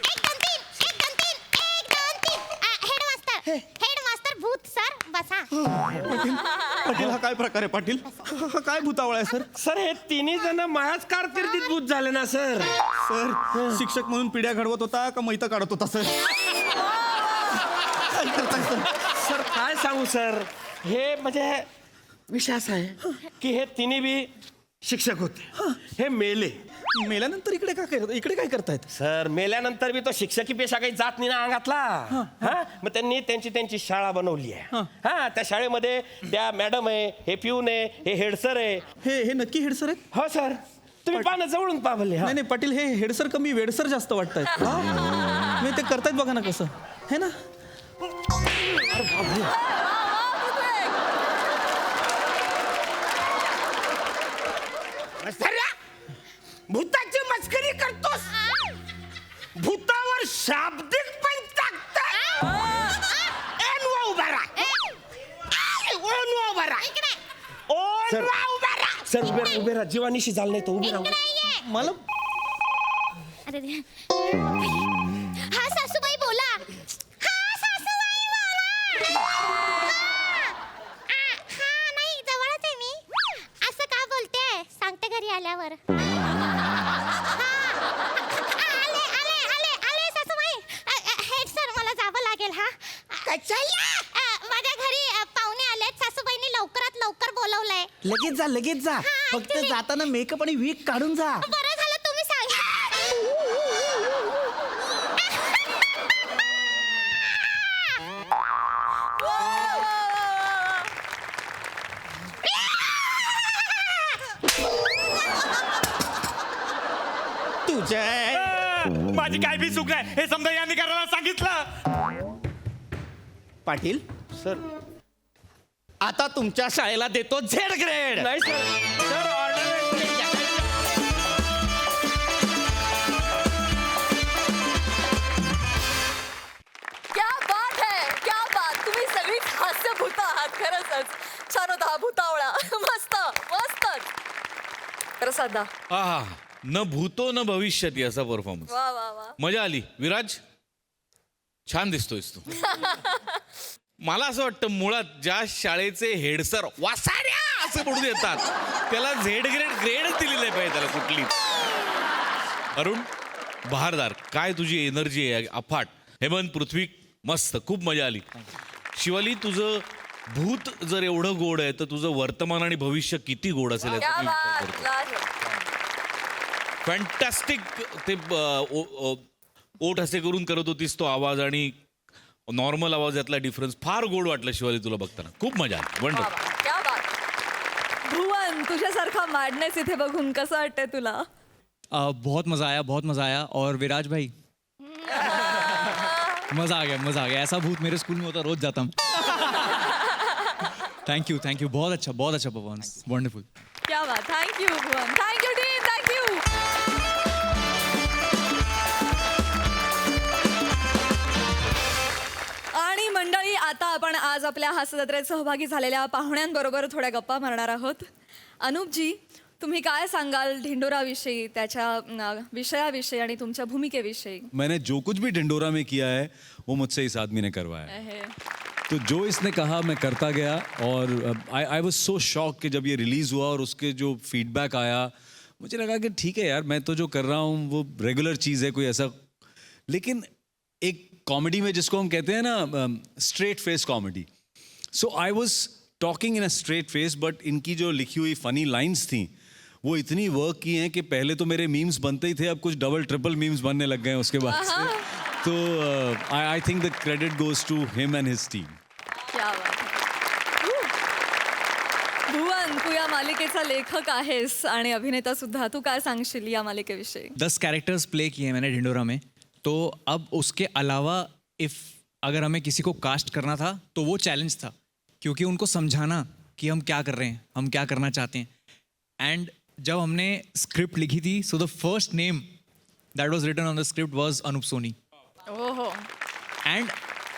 1 2 3 1 2 3 1 2 3 1 2 3. हेडमास्टर भूत सर, बसा. पाटील हा काय प्रकार आहे पाटील? हा काय भूतावळ आहे सर? सर हे तिन्ही जण माझ्याच कारकिर्दीत भूत झाले ना सर. सर शिक्षक म्हणून पिढ्या घडवत होता का मैतं काढत होता सर? काय करताय सर? सर काय सांगू सर, हे म्हणजे विषय असा आहे की हे तिन्ही बी शिक्षक होते. हे मेले. मेल्यानंतर इकडे काय करतायत? सर मेल्यानंतर बी तो शिक्षकी पेशा काही जात नाही ना अंगातला. हा मग त्यांनी त्यांची शाळा बनवली आहे. हा त्या शाळेमध्ये त्या मॅडम आहे, हे पिऊन आहे, हे हेडसर आहे. हे नक्की हेडसर आहेत? हो सर तुम्ही पानं जवळून पाहिले. नाही नाही पाटील हे हेडसर कमी वेडसर जास्त वाटतायत. मी ते करतायत बघा ना कसं हे ना. भूताची मस्करी करतोस, भूतावर शाब्दिक पण टाकतात. सर उभे राहा जीवानीशी झालं नाही तर उभे राहा. मला अरे हा सासूबाई बोला. हा सासूबाई बोला. हा नाही, जवळच आहे मी. असं का बोलते? सांगते घरी आल्यावर. आले सासूबाई. हेड सर मला जावं लागेल. हा माझ्या घरी पाहुणे आलेत. सासूबाईंनी लवकरात लवकर बोलवलंय. लगेच जा. फक्त जाताना मेकअप आणि वीक काढून जा. बरं झालं तुम्ही सांगा. तुझ्या माझी काय बी चूक आहे हे समजा यांनी करायला सांगितलं. पाटील सर आता तुमच्या शाळेला देतो झेड ग्रेड. नाही सर ऑर्डर. क्या बात है, क्या बात. तुम्ही सगळीच हास्य भूत आहात. खरंच छान होता हा भूतावळा. मस्त मस्तच. प्रसादा आहा न भूतो न भविष्यती असा परफॉर्मन्स. वा वा वा. मजा आली. विराज छान दिसतोयस तू. मला असं वाटतं मुळात ज्या शाळेचे हेडसर वासाड्या मार्क्स पडून येतात. त्याला झेड ग्रेडच दिली नाही पाहिजे त्याला कुठली. अरुण बहारदार, काय तुझी एनर्जी आहे अफाट. हेमंत, पृथ्वी, मस्त, खूप मजा आली. शिवाली, तुझं भूत जर एवढं गोड आहे तर तुझं वर्तमान आणि भविष्य किती गोड असेल क्या बात, लाजवाब. फॅन्टॅस्टिक. ते ओठ असे करून करत होतीस तो आवाज आणि नॉर्मल आवाज यातला डिफरन्स फार गोड वाटलं शिवाली तुला बघताना. खूप मजा आली. वा वंडर. वा, क्या बात. भुवन, तुझ्यासारखा मॅडनेस इथे बघून कसं वाटतंय तुला? बहुत मज़ा आया, बहुत मज़ा आया. और विराज भाई, मज़ा आ गया, मज़ा आ गया. ऐसा भूत मेरे स्कूल में होता, रोज जाता हूँ. थैंक यू, बहुत अच्छा परफॉर्मेंस, वंडरफुल. क्या बात. Thank you Bhuvan, thank you team, thank you. आणि मंडळी, आता आपण आज आपल्या हास्य जत्रेत सहभागी झालेल्या पाहुण्यांबरोबर थोड्या गप्पा मारणार आहोत. अनुपजी, तुम्ही काय सांगाल ढिंडोराविषयी, त्याच्या विषयाविषयी आणि तुमच्या भूमिकेविषयी? मैंने जो कुछ भी ढिंडोरा में किया है वो मुझसे इस आदमी ने करवाया है. तो जो इसने कहा मैं करता गया. और आई वॉज सो शॉक कि जब ये रिलीज़ हुआ और उसके जो फीडबैक आया, मुझे लगा कि ठीक है यार, मैं तो जो कर रहा हूँ वो रेगुलर चीज़ है, कोई ऐसा. लेकिन एक कॉमेडी में जिसको हम कहते हैं ना straight face comedy, so I was talking in a straight face, but इनकी जो लिखी हुई फनी लाइन्स थी वो इतनी वर्क की हैं कि पहले तो मेरे मीम्स बनते ही थे, अब कुछ डबल ट्रिपल मीम्स बनने लग गए उसके बाद से. तो I think the credit goes to him and his team. क्या बात है. भुवन, तू या मालिकेचा लेखक आहेस आणि अभिनेता सुद्धा. तू काय सांगशील या मालिकेविषयी? 10 कैरेक्टर्स प्ले किए हैं मैंने ढिंडोरा में. तो अब उसके अलावा अगर हमें किसी को कास्ट करना था तो वो चैलेंज था, क्योंकि उनको समझाना कि हम क्या कर रहे हैं, हम क्या करना चाहते हैं. एंड जब हमने स्क्रिप्ट लिखी थी, so the first name that वाज रिटन ऑन द स्क्रिप्ट वाज अनुप सोनी. ओहो. एंड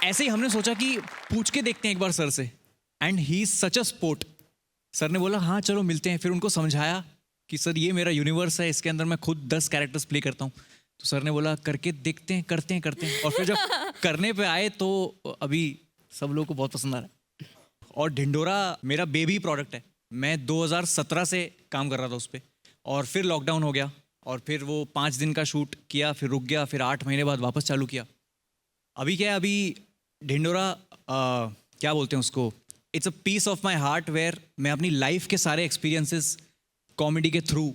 ऐसे ही हमने सोचा कि पूछ के देखते हैं एक बार सर से. And he is such a sport. Sir ने बोला हाँ चलो मिलते हैं. फिर उनको समझाया कि सर ये मेरा यूनिवर्स है, इसके अंदर मैं खुद 10 कैरेक्टर्स प्ले करता हूँ. तो सर ने बोला करके देखते हैं, करते हैं. और फिर जब करने पे आए तो अभी सब लोगों को बहुत पसंद आ रहा है. और ढिंडोरा मेरा बेबी प्रोडक्ट है. मैं 2017 से काम कर रहा था उस पर, और फिर लॉकडाउन हो गया, और फिर वो 5 दिन का शूट किया, फिर रुक गया, फिर 8 महीने बाद वापस चालू किया. अभी क्या है, अभी ढिंडोरा क्या बोलते हैं उसको, it's a piece of my heart, where मैं अपनी लाइफ के सारे एक्सपीरियंसेस कॉमेडी के through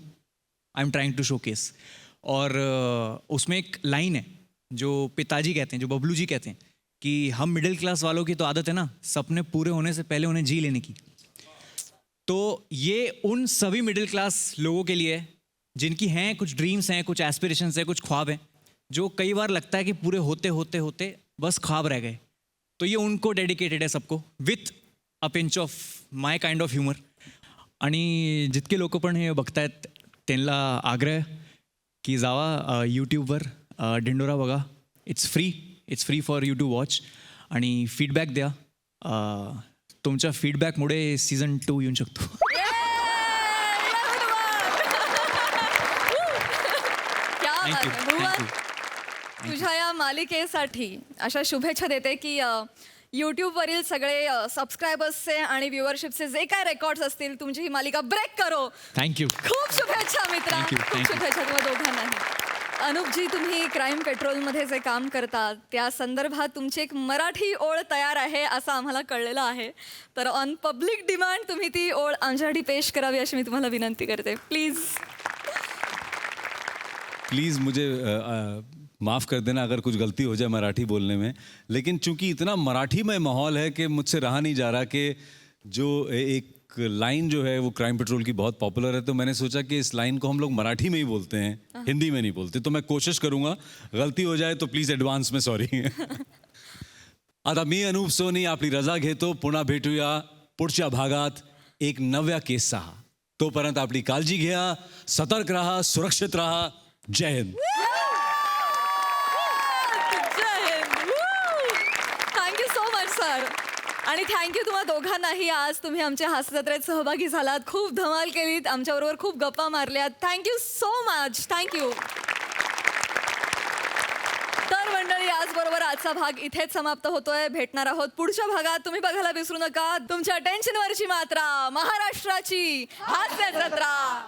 I am trying to showcase. और उसमें एक लाइन है जो पिताजी कहते हैं, जो बबलू जी कहते हैं, कि हम मिडिल क्लास वालों की तो आदत है ना सपने पूरे होने से पहले उन्हें जी लेने की. तो ये उन सभी मिडिल क्लास लोगों के लिए है जिनकी हैं कुछ ड्रीम्स हैं, कुछ एस्पिरेशंस हैं, कुछ ख्वाब हैं, जो कई बार लगता है कि पूरे होते होते होते बस ख्वाब रह गए. तो ये उनको डेडिकेटेड है सबको, with a pinch of my kind of humour. आणि जितके लोक पण हे बघतायत त्यांना आग्रह की जावा यूट्यूबवर ढिंडोरा बघा. It's free for you to watch. आणि फीडबॅक द्या. तुमच्या फीडबॅकमुळे सीझन 2 येऊ शकतो. क्या बात है. भुवन, तुझ्या या मालिकेसाठी अशा शुभेच्छा देते की यूट्यूबवरील सगळे सबस्क्रायबर्सचे आणि व्ह्युअरशिपचे जे काय रेकॉर्ड्स असतील, तुमची ही मालिका ब्रेक करो. थँक्यू. खूप शुभेच्छा मित्रा. Thank you, खूप thank you. शुभेच्छा तुम्हा दोघांनाही. अनुपजी, तुम्ही क्राईम पेट्रोलमध्ये जे काम करता त्या संदर्भात तुमची एक मराठी ओळ तयार आहे असं आम्हाला कळलेलं आहे. तर ऑन पब्लिक डिमांड तुम्ही ती ओळ आमच्यासाठी पेश करावी अशी मी तुम्हाला विनंती करते. प्लीज़ मुझे माफ़ कर देना अगर कुछ गलती हो जाए मराठी बोलने में, लेकिन चूंकि इतना मराठीमय माहौल है कि मुझसे रहा नहीं जा रहा कि जो एक लाइन जो है वो क्राइम पेट्रोल की बहुत पॉपुलर है, तो मैंने सोचा कि इस लाइन को हम लोग मराठी में ही बोलते हैं, हिंदी में नहीं बोलते. तो मैं कोशिश करूँगा, गलती हो जाए तो प्लीज़ ॲडव्हान्स में सॉरी. आता मी अनुप सोनी आपली रजा घेतो. पुन्हा भेटूया पुढच्या भागात एक नव्या केससह. तोपर्यंत आपली काळजी घ्या, सतर्क राहा, सुरक्षित राहा. Jai Hind. Thank you so much sir. आणि थँक्यू तुम्हा दोघांनाही. आज तुम्ही आमच्या हास्य जत्रेत सहभागी झालात, खूप धमाल केलीत, आमच्याबरोबर खूप गप्पा मारल्यात. Thank you so much. थँक्यू. तर मंडळी आज बरोबर आजचा भाग इथेच समाप्त होतोय. भेटणार आहोत पुढच्या भागात. तुम्ही बघायला विसरू नका तुमच्या टेन्शनवरची मात्रा, महाराष्ट्राची हास्य जत्रा.